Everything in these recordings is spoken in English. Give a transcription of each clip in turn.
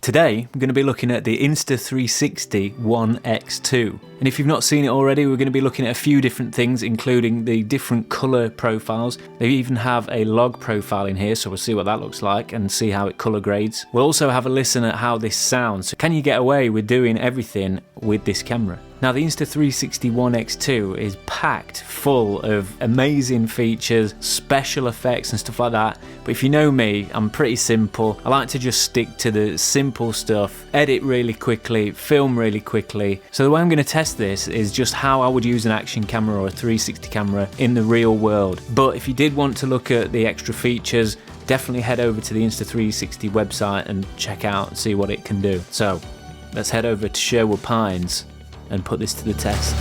Today, I'm going to be looking at the Insta360 One X2. And if you've not seen it already, we're going to be looking at a few different things, including the different colour profiles. They even have a log profile in here, so we'll see what that looks like and see how it colour grades. We'll also have a listen at how this sounds. So can you get away with doing everything with this camera? Now, the Insta360 One X2 is packed full of amazing features, special effects and stuff like that. But if you know me, I'm pretty simple. I like to just stick to the simple stuff, edit really quickly, film really quickly. So the way I'm going to test this is just how I would use an action camera or a 360 camera in the real world. But if you did want to look at the extra features, definitely head over to the Insta360 website and check out and see what it can do. So let's head over to Sherwood Pines and put this to the test.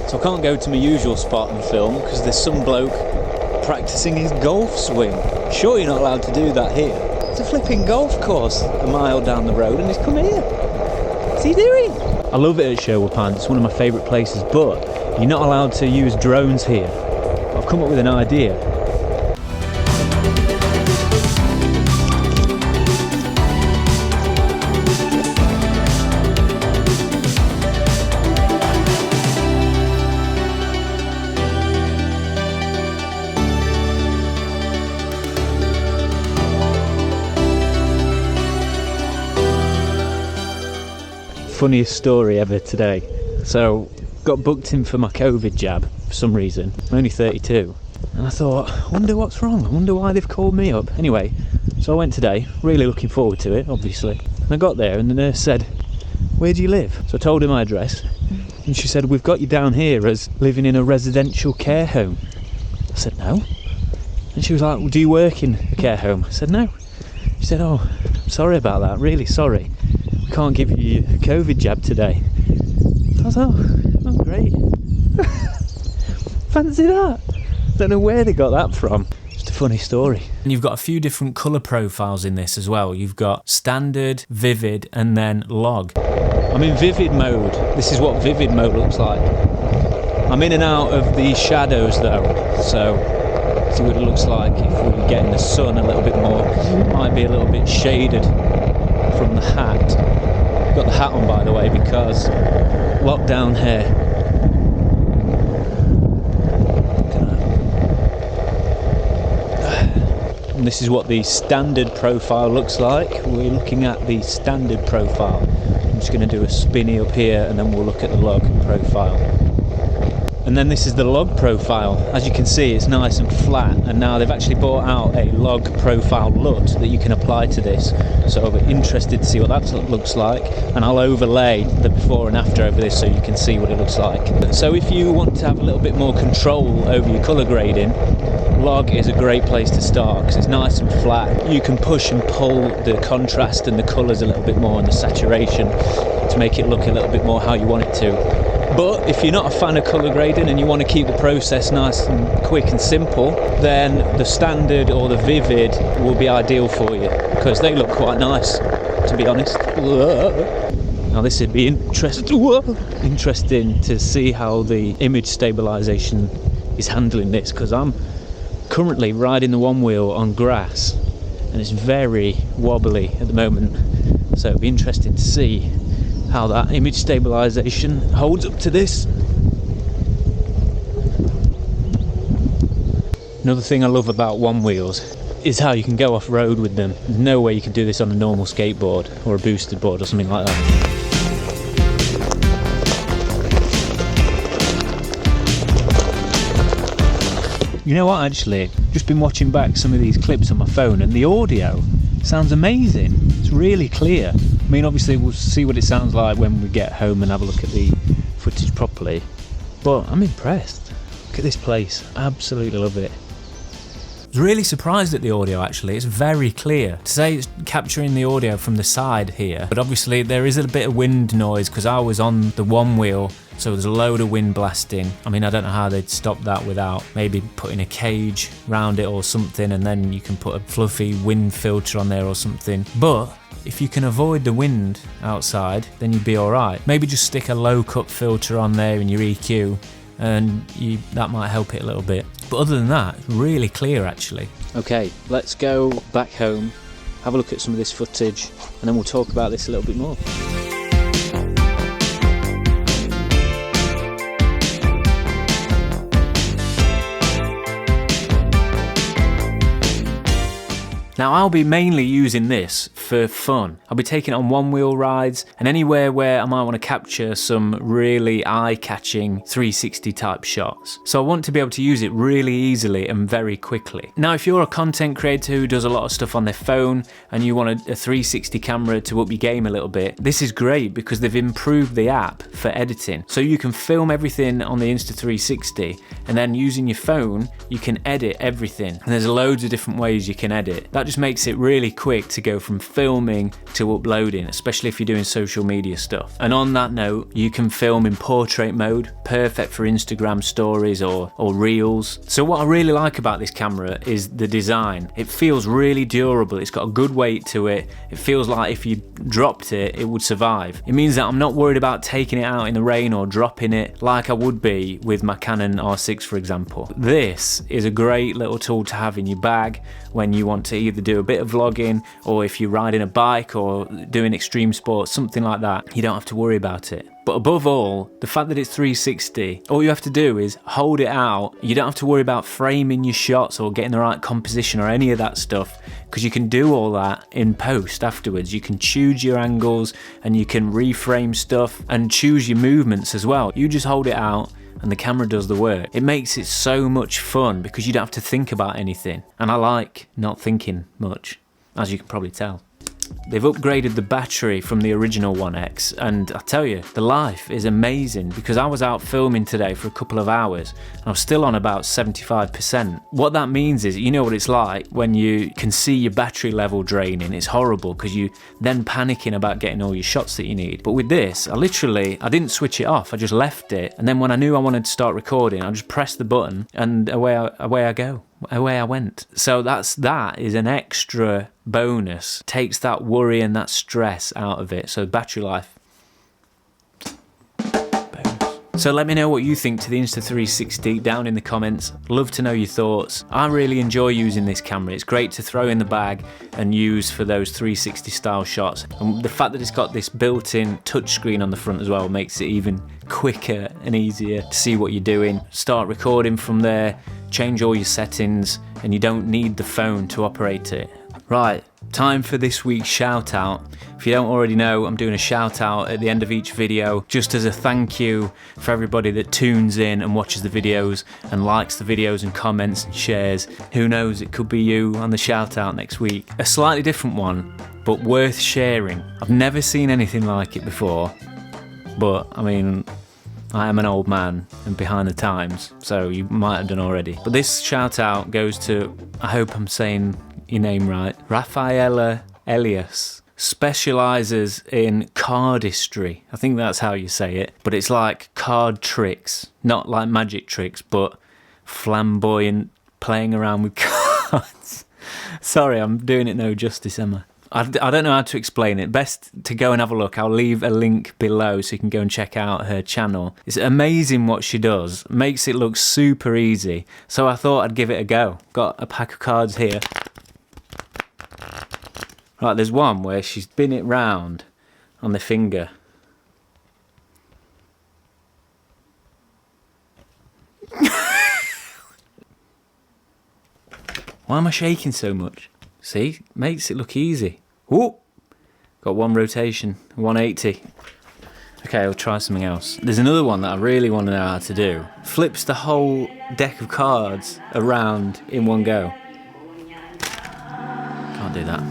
So I can't go to my usual spot and film because there's some bloke practicing his golf swing. Sure, you're not allowed to do that here. It's a flipping golf course a mile down the road and he's come here. What's he doing? I love it at Sherwood Pines, it's one of my favourite places, but you're not allowed to use drones here. I've come up with an idea. Funniest story ever today. So got booked in for my COVID jab for some reason. I'm only 32 and I thought, I wonder what's wrong, I wonder why they've called me up. Anyway, so I went today, really looking forward to it obviously, and I got there and the nurse said, where do you live? So I told her my address and she said, we've got you down here as living in a residential care home. I said no, and she was like, well, do you work in a care home? I said no. She said, oh, sorry about that, really sorry, can't give you a COVID jab today. I was like, oh great. Fancy that. Don't know where they got that from. Just a funny story. And you've got a few different colour profiles in this as well. You've got standard, vivid and then log. I'm in vivid mode. This is what vivid mode looks like. I'm in and out of the shadows though, so see what it looks like if we get in the sun a little bit more. It might be a little bit shaded from the hat. Got the hat on by the way because lockdown hair. And this is what the standard profile looks like. We're looking at the standard profile. I'm just going to do a spinny up here and then we'll look at the log profile. And then this is the log profile. As you can see, it's nice and flat, and now they've actually brought out a log profile LUT that you can apply to this. So I'm interested to see what that looks like, and I'll overlay the before and after over this so you can see what it looks like. So if you want to have a little bit more control over your colour grading, log is a great place to start because it's nice and flat. You can push and pull the contrast and the colours a little bit more and the saturation to make it look a little bit more how you want it to. But if you're not a fan of colour grading and you want to keep the process nice and quick and simple, then the standard or the vivid will be ideal for you because they look quite nice, to be honest. Now this would be interesting to see how the image stabilisation is handling this, because I'm currently riding the one wheel on grass and it's very wobbly at the moment, so it'd be interesting to see how that image stabilisation holds up to this. Another thing I love about one wheels is how you can go off road with them. There's no way you can do this on a normal skateboard or a boosted board or something like that. You know what, actually, just been watching back some of these clips on my phone and the audio sounds amazing. It's really clear. I mean, obviously we'll see what it sounds like when we get home and have a look at the footage properly, but I'm impressed. Look at this place, absolutely love it. was really surprised at the audio actually, it's very clear. To say it's capturing the audio from the side here, but obviously there is a bit of wind noise because I was on the one wheel, so there's a load of wind blasting. I mean, I don't know how they'd stop that without maybe putting a cage round it or something, and then you can put a fluffy wind filter on there or something. But if you can avoid the wind outside, then you'd be alright. Maybe just stick a low cut filter on there in your EQ, and that might help it a little bit. But other than that, it's really clear actually. Okay, let's go back home, have a look at some of this footage, and then we'll talk about this a little bit more. Now I'll be mainly using this for fun. I'll be taking it on one wheel rides and anywhere where I might want to capture some really eye-catching 360 type shots. So I want to be able to use it really easily and very quickly. Now if you're a content creator who does a lot of stuff on their phone and you want a 360 camera to up your game a little bit, this is great because they've improved the app for editing. So you can film everything on the Insta360 and then using your phone you can edit everything. And there's loads of different ways you can edit. That just makes it really quick to go from filming to uploading, especially if you're doing social media stuff. And on that note, you can film in portrait mode, perfect for Instagram stories or reels. So what I really like about this camera is the design. It feels really durable, it's got a good weight to it. It feels like if you dropped it, it would survive. It means that I'm not worried about taking it out in the rain or dropping it like I would be with my Canon R6 for example. This is a great little tool to have in your bag when you want to either do a bit of vlogging or if you're riding a bike or doing extreme sports, something like that, you don't have to worry about it. But above all, the fact that it's 360, all you have to do is hold it out. You don't have to worry about framing your shots or getting the right composition or any of that stuff because you can do all that in post afterwards. You can choose your angles and you can reframe stuff and choose your movements as well. You just hold it out and the camera does the work. It makes it so much fun because you don't have to think about anything. And I like not thinking much, as you can probably tell. They've upgraded the battery from the original One X, and I tell you, the life is amazing because I was out filming today for a couple of hours and I was still on about 75%. What that means is, you know what it's like when you can see your battery level draining. It's horrible because you then panicking about getting all your shots that you need. But with this, I didn't switch it off, I just left it, and then when I knew I wanted to start recording, I just pressed the button and away I went. So that is an extra bonus, takes that worry and that stress out of it. So battery life, bonus. So let me know what you think to the Insta360 down in the comments. Love to know your thoughts. I really enjoy using this camera. It's great to throw in the bag and use for those 360 style shots. And the fact that it's got this built-in touchscreen on the front as well makes it even quicker and easier to see what you're doing. Start recording from there, change all your settings, and you don't need the phone to operate it. Right, time for this week's shout out. If you don't already know, I'm doing a shout out at the end of each video just as a thank you for everybody that tunes in and watches the videos and likes the videos and comments and shares. Who knows, it could be you on the shout out next week. A slightly different one, but worth sharing. I've never seen anything like it before, but I mean, I am an old man and behind the times, so you might have done already. But this shout out goes to, I hope I'm saying your name right, Rafaela Elias. Specialises in cardistry. I think that's how you say it. But it's like card tricks, not like magic tricks, but flamboyant playing around with cards. Sorry, I'm doing it no justice, am I? I don't know how to explain it. Best to go and have a look. I'll leave a link below so you can go and check out her channel. It's amazing what she does. Makes it look super easy. So I thought I'd give it a go. Got a pack of cards here. Right, there's one where she's spin it round on the finger. Why am I shaking so much? See, makes it look easy. Whoop! Got one rotation, 180. Okay, I'll try something else. There's another one that I really want to know how to do. Flips the whole deck of cards around in one go. Can't do that.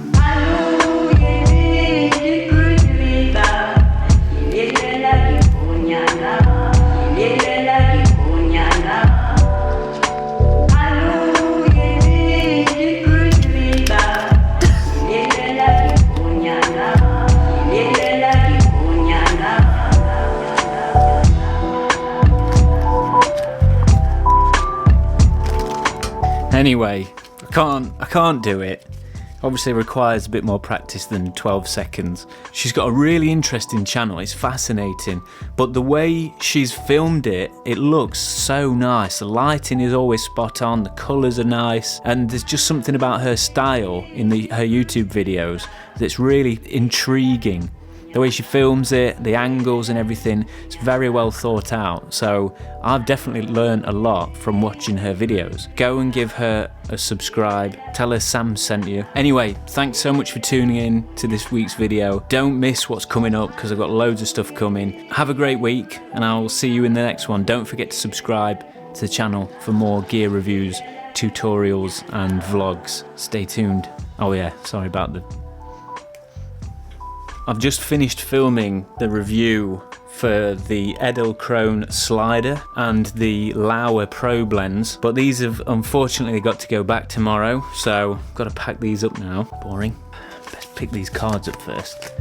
Anyway, I can't do it. Obviously requires a bit more practice than 12 seconds. She's got a really interesting channel, it's fascinating, but the way she's filmed it, it looks so nice. The lighting is always spot on, the colours are nice, and there's just something about her style in her YouTube videos that's really intriguing. The way she films it, the angles and everything, it's very well thought out. So I've definitely learned a lot from watching her videos. Go and give her a subscribe. Tell her Sam sent you. Anyway, thanks so much for tuning in to this week's video. Don't miss what's coming up because I've got loads of stuff coming. Have a great week and I'll see you in the next one. Don't forget to subscribe to the channel for more gear reviews, tutorials and vlogs. Stay tuned. Oh yeah, sorry about the... I've just finished filming the review for the Edelkrone slider and the Lauer Pro blends, but these have unfortunately got to go back tomorrow, so I've got to pack these up now. Boring. Best pick these cards up first.